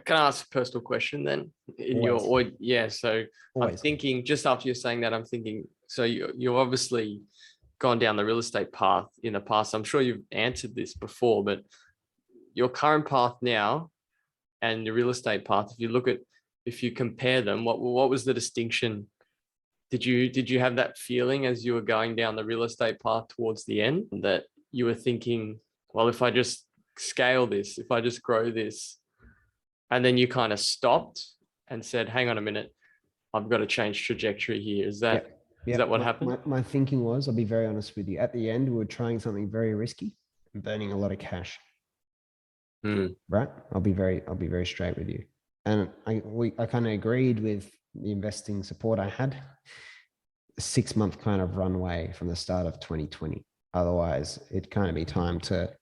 can I ask a personal question then? So I'm Always. thinking, just after you're saying that, I'm thinking, so you've obviously gone down the real estate path in the past. I'm sure you've answered this before, but your current path now and your real estate path, if you compare them, what was the distinction? Did you have that feeling as you were going down the real estate path towards the end that you were thinking, well, if I just scale this, if I just grow this, and then you kind of stopped and said, hang on a minute, I've got to change trajectory here. Is that what happened? My thinking was, I'll be very honest with you. At the end, we were trying something very risky and burning a lot of cash. Right? I'll be very straight with you. And I kind of agreed with the investing support I had. A 6-month kind of runway from the start of 2020. Otherwise, it'd kind of be time to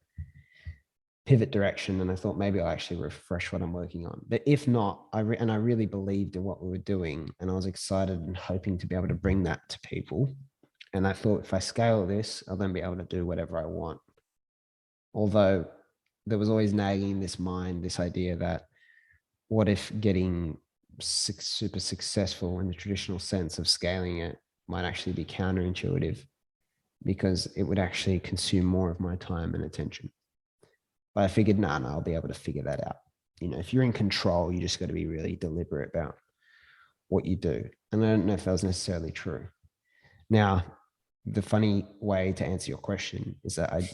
pivot direction. And I thought maybe I'll actually refresh what I'm working on. But if not, I really believed in what we were doing, and I was excited and hoping to be able to bring that to people. And I thought, if I scale this, I'll then be able to do whatever I want. Although there was always nagging in this mind, this idea that what if getting super successful in the traditional sense of scaling it might actually be counterintuitive, because it would actually consume more of my time and attention. But I figured, no, I'll be able to figure that out. If you're in control, you just got to be really deliberate about what you do. And I don't know if that was necessarily true. Now, the funny way to answer your question is that I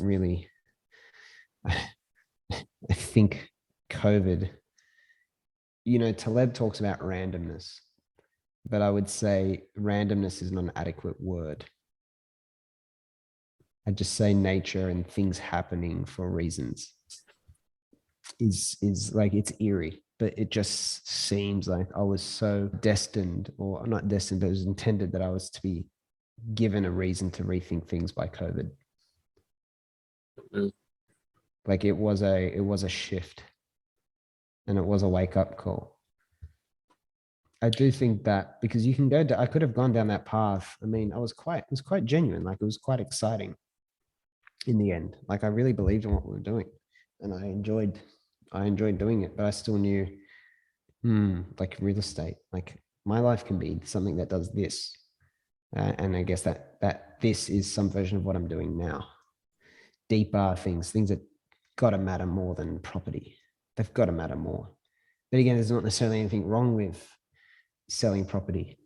think COVID, Taleb talks about randomness, but I would say randomness is not an adequate word. I just say nature and things happening for reasons is like, it's eerie, but it just seems like I was so destined, or not destined, but it was intended that I was to be given a reason to rethink things by COVID. Like it was a shift, and it was a wake up call. I do think that, because you can I could have gone down that path. I mean, it was quite genuine. Like, it was quite exciting in the end. Like, I really believed in what we were doing, and I enjoyed doing it, but I still knew, like real estate, like my life can be something that does this. And I guess that this is some version of what I'm doing now. Deeper things that got to matter more than property. They've got to matter more. But again, there's not necessarily anything wrong with selling property.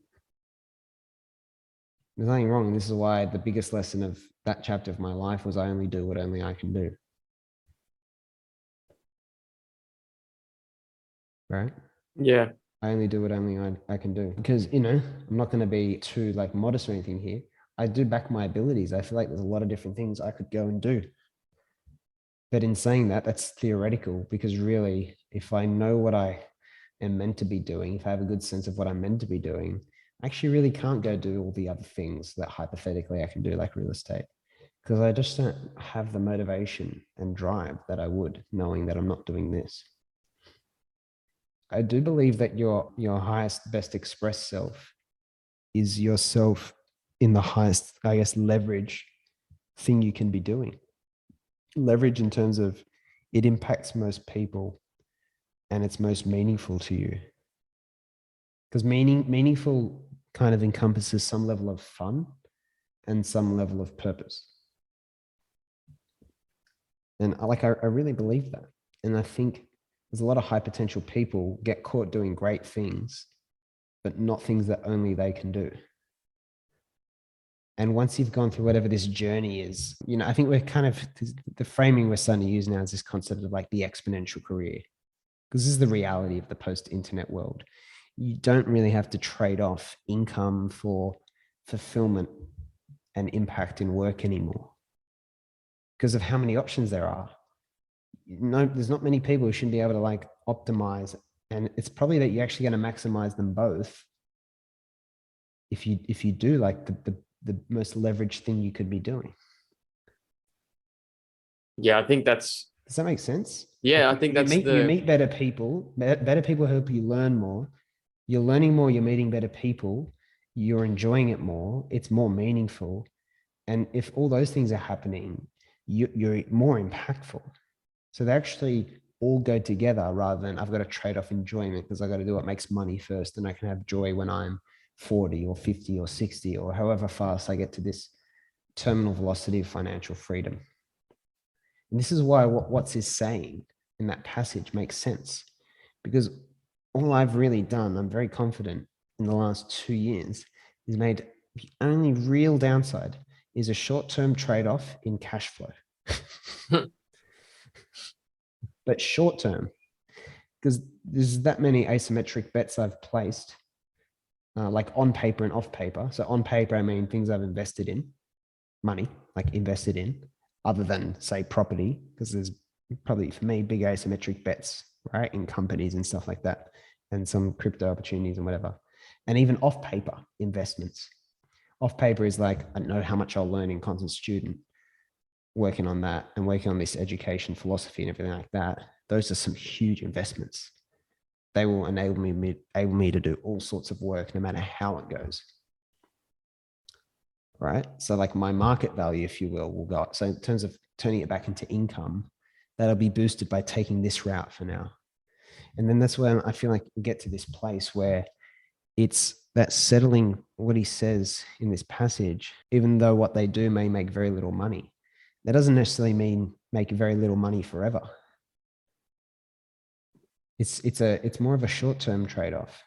There's nothing wrong. This is why the biggest lesson of that chapter of my life was, I only do what only I can do. Right? Yeah. I only do what only I can do, because, I'm not going to be too like modest or anything here. I do back my abilities. I feel like there's a lot of different things I could go and do. But in saying that, that's theoretical, because really, if I know what I am meant to be doing, if I have a good sense of what I'm meant to be doing, I actually really can't go do all the other things that hypothetically I can do, like real estate, because I just don't have the motivation and drive that I would, knowing that I'm not doing this. I do believe that your highest, best expressed self is yourself in the highest, I guess, leverage thing you can be doing. Leverage in terms of it impacts most people and it's most meaningful to you. Because meaningful kind of encompasses some level of fun and some level of purpose. And I really believe that. And I think there's a lot of high potential people get caught doing great things, but not things that only they can do. And once you've gone through whatever this journey is, I think we're kind of, the framing we're starting to use now is this concept of like the exponential career, because this is the reality of the post-internet world. You don't really have to trade off income for fulfillment and impact in work anymore, because of how many options there are. There's not many people who shouldn't be able to like optimize, and it's probably that you're actually going to maximize them both if you do like the most leveraged thing you could be doing. Yeah, I think that's... Does that make sense? Yeah, I think you meet better people. Better people help you learn more. You're learning more. You're meeting better people. You're enjoying it more. It's more meaningful. And if all those things are happening, you're more impactful. So they're actually all go together rather than I've got to trade off enjoyment because I got to do what makes money first, and I can have joy when I'm 40 or 50 or 60 or however fast I get to this terminal velocity of financial freedom. And this is why what's his saying in that passage makes sense, because all I've really done, I'm very confident, in the last 2 years is made the only real downside is a short-term trade-off in cash flow. But short-term, because there's that many asymmetric bets I've placed, like on paper and off paper. So on paper, I mean things I've invested in, money, like invested in, other than say property, because there's probably for me big asymmetric bets, right, in companies and stuff like that, and some crypto opportunities and whatever. And even off paper investments. Off paper is like, I don't know how much I'll learn in Constant Student, working on that and working on this education philosophy and everything like that. Those are some huge investments. They will enable me to do all sorts of work no matter how it goes. Right? So like my market value, if you will go up. So in terms of turning it back into income, that'll be boosted by taking this route for now. And then that's where I feel like we get to this place where it's that settling what he says in this passage, even though what they do may make very little money. That doesn't necessarily mean make very little money forever. It's more of a short-term trade-off.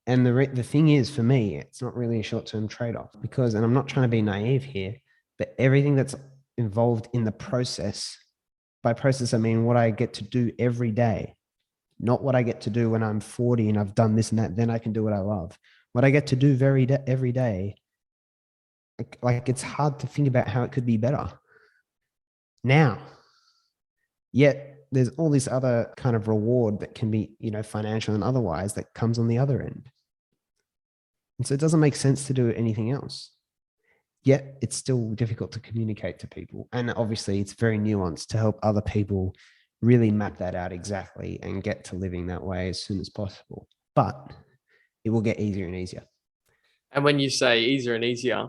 And the thing is, for me, it's not really a short-term trade-off because, and I'm not trying to be naive here, but everything that's involved in the process, by process, I mean what I get to do every day, not what I get to do when I'm 40 and I've done this and that, then I can do what I love. What I get to do every day, like it's hard to think about how it could be better now. Yet there's all this other kind of reward that can be, financial and otherwise, that comes on the other end. And so it doesn't make sense to do anything else. Yet it's still difficult to communicate to people. And obviously it's very nuanced to help other people really map that out exactly and get to living that way as soon as possible. But it will get easier and easier. And when you say easier and easier,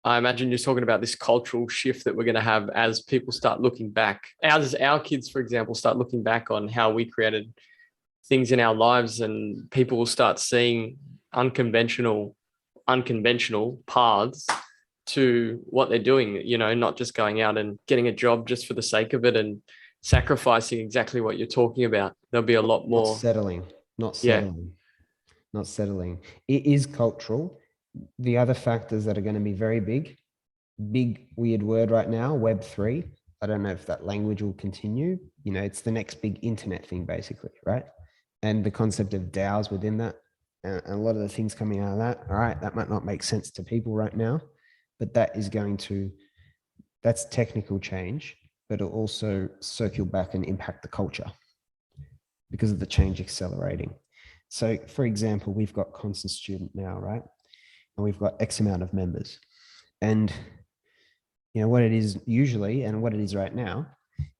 I imagine you're talking about this cultural shift that we're going to have as people start looking back. As our kids, for example, start looking back on how we created things in our lives, and people will start seeing unconventional paths to what they're doing, not just going out and getting a job just for the sake of it and sacrificing exactly what you're talking about. There'll be a lot more not settling. It is cultural. The other factors that are going to be very big weird word right now, Web3. I don't know if that language will continue. It's the next big internet thing, basically, right? And the concept of DAOs within that, and a lot of the things coming out of that, all right, that might not make sense to people right now, but that's technical change, but it'll also circle back and impact the culture because of the change accelerating. So for example, we've got Constant Student now, right? And we've got X amount of members. And what it is usually, and what it is right now,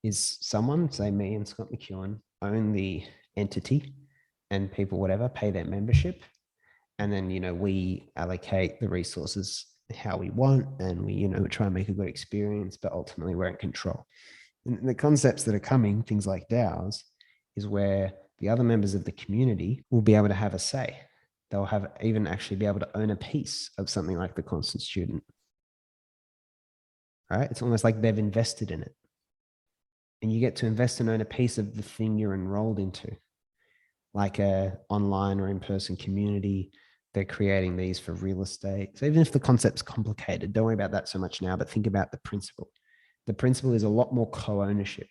is someone, say me and Scott McEwen, own the entity, and people, whatever, pay their membership. And then, we allocate the resources how we want, and we, try and make a good experience, but ultimately we're in control. And the concepts that are coming, things like DAOs, is where the other members of the community will be able to have a say. They'll even actually be able to own a piece of something like the Constant Student. All right? It's almost like they've invested in it. And you get to invest and own a piece of the thing you're enrolled into, like a online or in-person community. They're creating these for real estate. So even if the concept's complicated, don't worry about that so much now, but think about the principle. The principle is a lot more co-ownership,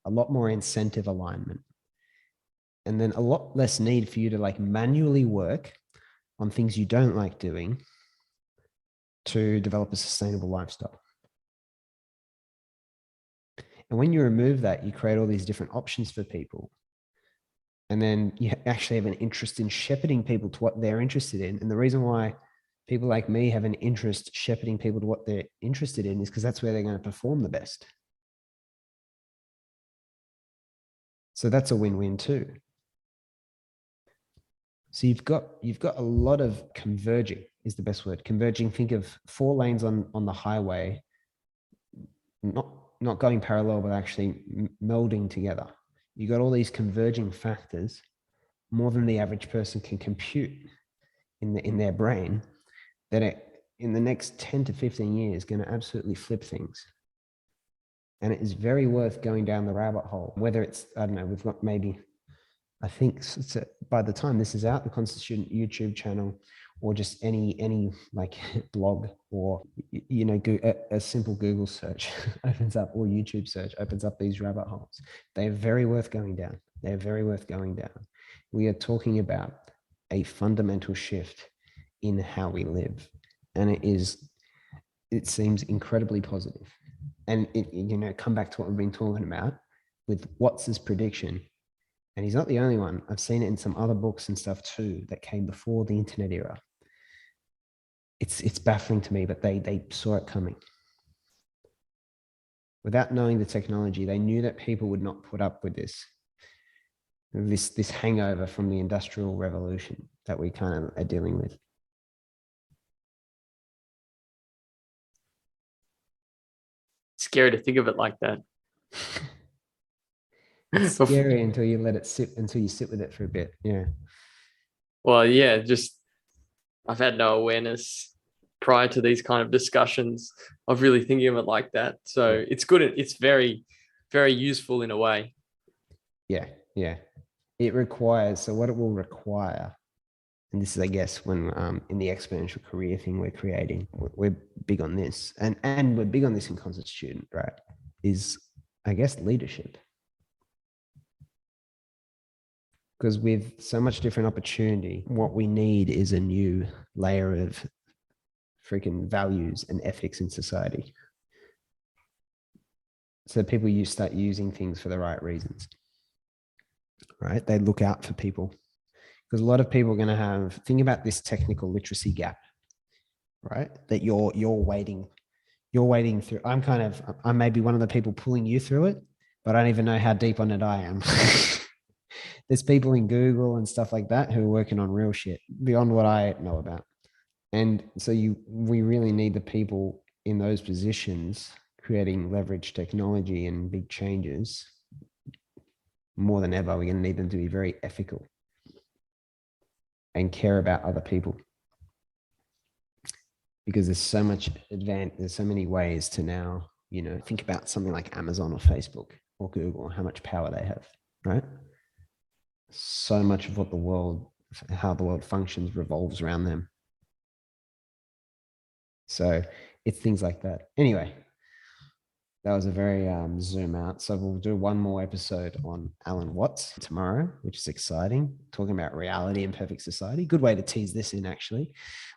a lot more incentive alignment, and then a lot less need for you to manually work on things you don't like doing to develop a sustainable lifestyle. And when you remove that, you create all these different options for people. And then you actually have an interest in shepherding people to what they're interested in. And the reason why people like me have an interest shepherding people to what they're interested in is because that's where they're going to perform the best. So that's a win-win too. So you've got a lot of converging is the best word. Converging, think of 4 lanes on the highway, not going parallel, but actually melding together. You got all these converging factors, more than the average person can compute in their brain, that in the next 10 to 15 years going to absolutely flip things. And it is very worth going down the rabbit hole, whether it's, I don't know, we've got maybe, I think by the time this is out, the Constitution YouTube channel, or just any like blog, or, you know, a simple Google search opens up, or YouTube search opens up these rabbit holes. They are very worth going down. They're very worth going down. We are talking about a fundamental shift in how we live. And it seems incredibly positive. And you know, come back to what we've been talking about with Watts's prediction. And he's not the only one. I've seen it in some other books and stuff too that came before the internet era. It's baffling to me, but they saw it coming. Without knowing the technology, they knew that people would not put up with this hangover from the Industrial Revolution that we kind of are dealing with. Scary to think of it like that. It's scary until you let it sit, until you sit with it for a bit. Yeah. Well, yeah, just I've had no awareness prior to these kind of discussions of really thinking of it like that. So yeah, it's good. It's very, very useful in a way. Yeah. Yeah. It requires, so what it will require, and this is, I guess, when in the exponential career thing we're creating, we're big on this, and we're big on this in Conscious Student, right? Is, I guess, leadership. Because with so much different opportunity, what we need is a new layer of freaking values and ethics in society. So people start using things for the right reasons, right? They look out for people. Because a lot of people are going to have, think about this technical literacy gap, right? That you're wading through. I'm maybe one of the people pulling you through it, but I don't even know how deep on it I am. There's people in Google and stuff like that who are working on real shit beyond what I know about. And so we really need the people in those positions creating leverage technology and big changes. More than ever, we're going to need them to be very ethical and care about other people. Because there's so much there's so many ways to now, you know, think about something like Amazon or Facebook or Google, how much power they have, right? So much of how the world functions revolves around them. So it's things like that. Anyway, that was a very zoom out. So we'll do one more episode on Alan Watts tomorrow, which is exciting. Talking about reality and perfect society. Good way to tease this in, actually.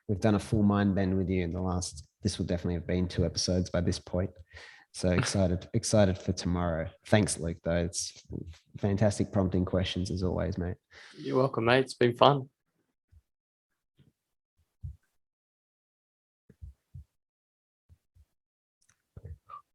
We've done a full mind bend with you in the last, this will definitely have been 2 episodes by this point. So excited for tomorrow. Thanks, Luke, though. It's fantastic prompting questions as always, mate. You're welcome, mate. It's been fun.